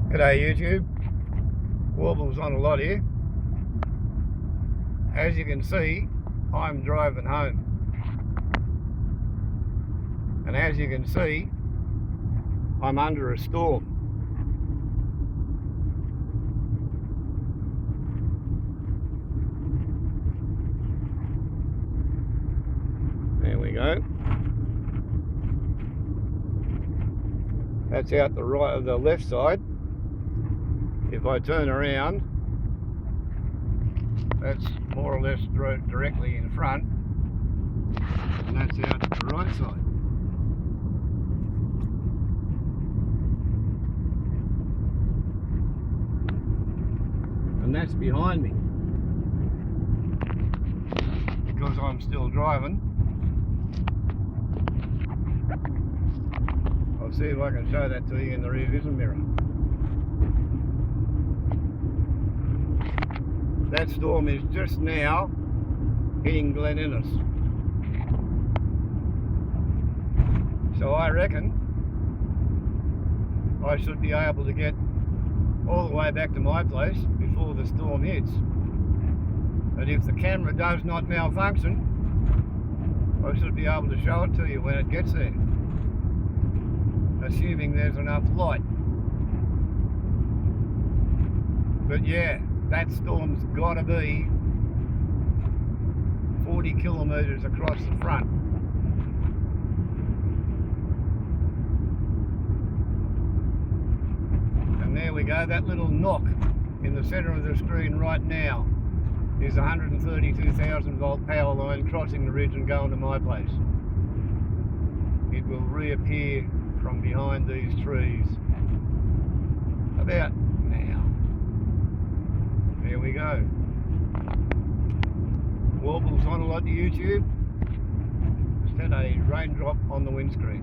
G'day YouTube, Warbles on a lot here. As you can see, I'm driving home. And as you can see, I'm under a storm. There we go. That's out the left side. If I turn around, that's more or less directly in front, and that's out the right side. And that's behind me. Because I'm still driving, I'll see if I can show that to you in the rear vision mirror. That storm is just now hitting Glen Innes. So I reckon I should be able to get all the way back to my place before the storm hits. But if the camera does not malfunction, I should be able to show it to you when it gets there, assuming there's enough light. But yeah, that storm's got to be 40 kilometres across the front. And there we go, that little knock in the centre of the screen right now is a 132,000 volt power line crossing the ridge and going to my place. It will reappear from behind these trees about now. There we go. Warbles on a lot to YouTube. Just had a raindrop on the windscreen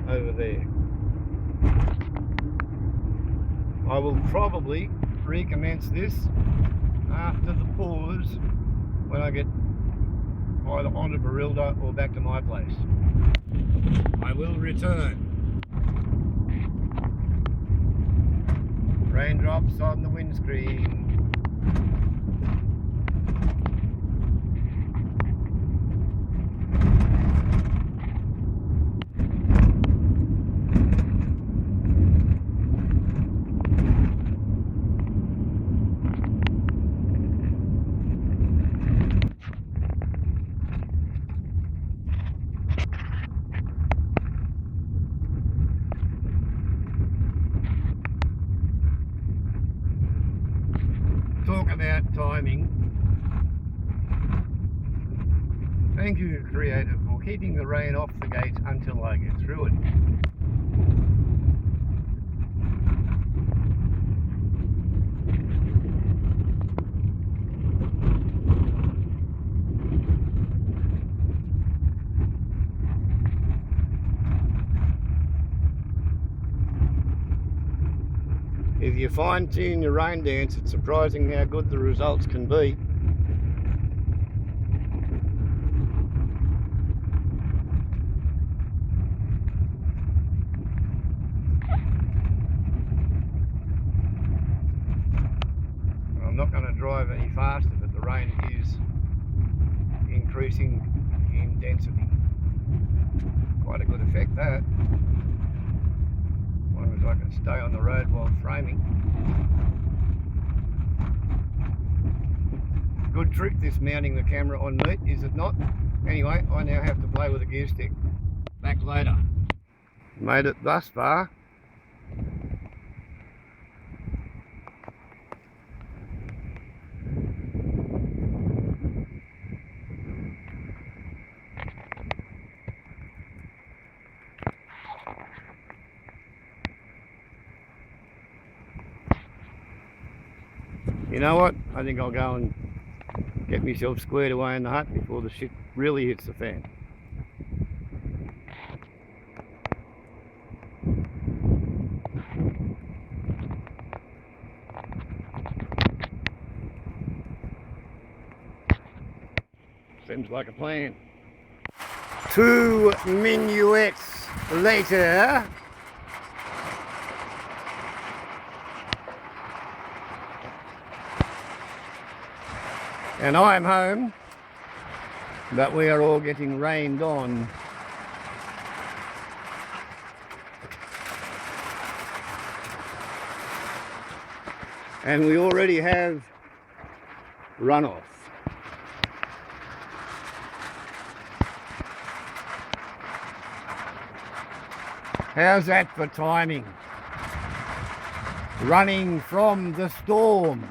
over there. I will probably recommence this after the pause when I get either onto Barilda or back to my place. I will return. Raindrops on the windscreen. Talk about timing. Thank you, Creative, for keeping the rain off the gate until I get through it. If you fine-tune your rain dance, it's surprising how good the results can be. I'm not going to drive any faster, but the rain is increasing in density. Quite a good effect, that. As long as I can stay on the road while framing. Good trick, this mounting the camera on meat, is it not? Anyway, I now have to play with a gear stick. Back later. Made it thus far. You know what? I think I'll go and get myself squared away in the hut before the shit really hits the fan. Seems like a plan. 2 minuets later. And I'm home, but we are all getting rained on. And we already have runoff. How's that for timing? Running from the storm.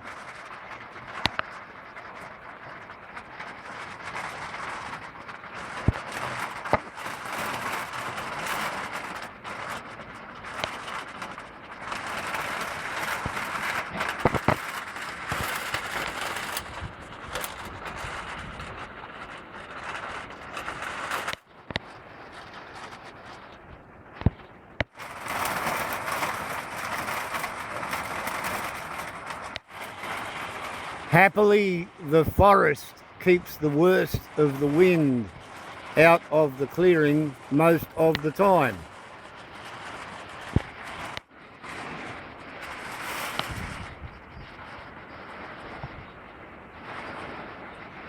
Happily, the forest keeps the worst of the wind out of the clearing most of the time.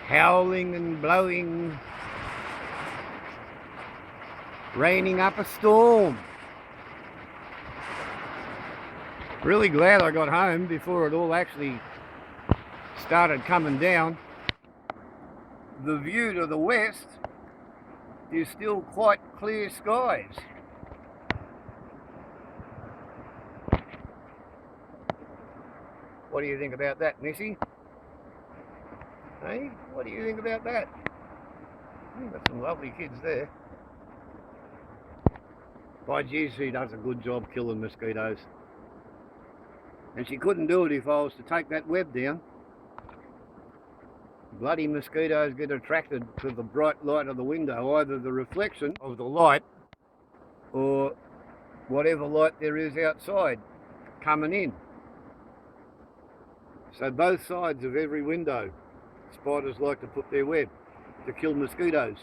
Howling and blowing, raining up a storm. Really glad I got home before it all actually started coming down. The view to the west is still quite clear skies. What do you think about that, Missy? Hey, what do you think about that? Got some lovely kids there. By geez, she does a good job killing mosquitoes. And she couldn't do it if I was to take that web down. Bloody mosquitoes get attracted to the bright light of the window, either the reflection of the light or whatever light there is outside coming in. So both sides of every window, spiders like to put their web to kill mosquitoes,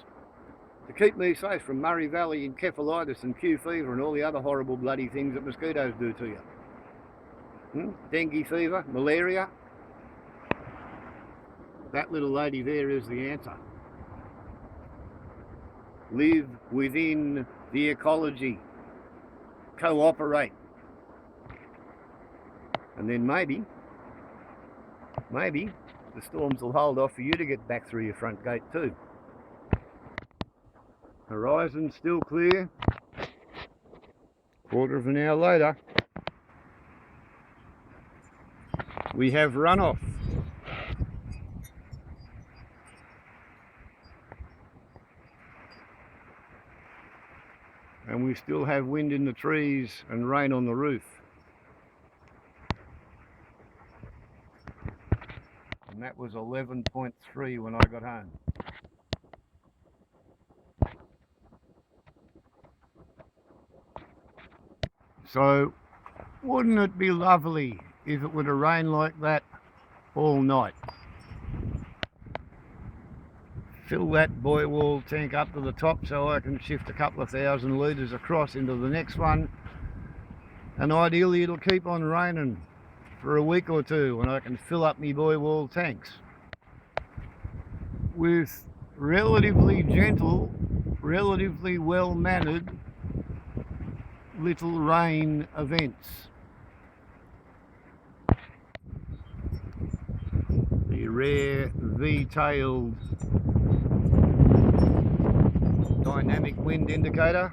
to keep me safe from Murray Valley encephalitis and Q fever and all the other horrible bloody things that mosquitoes do to you. Dengue fever, malaria. That little lady there is the answer. Live within the ecology. Cooperate. And then maybe the storms will hold off for you to get back through your front gate too. Horizon still clear. Quarter of an hour later, we have runoff. And we still have wind in the trees and rain on the roof. And that was 11.3 when I got home. So, wouldn't it be lovely if it were to rain like that all night? Fill that buoy wall tank up to the top so I can shift a couple of thousand litres across into the next one, and ideally it'll keep on raining for a week or two and I can fill up my buoy wall tanks with relatively gentle, relatively well mannered little rain events. The rare V-tailed dynamic wind indicator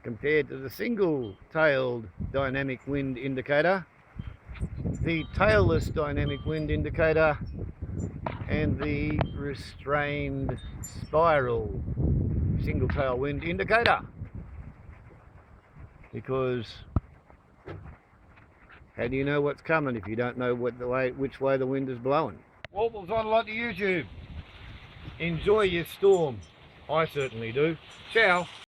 compared to the single-tailed dynamic wind indicator, the tailless dynamic wind indicator, and the restrained spiral single-tail wind indicator. Because how do you know what's coming if you don't know which way the wind is blowing? Warbles on a lot to YouTube. Enjoy your storm. I certainly do. Ciao.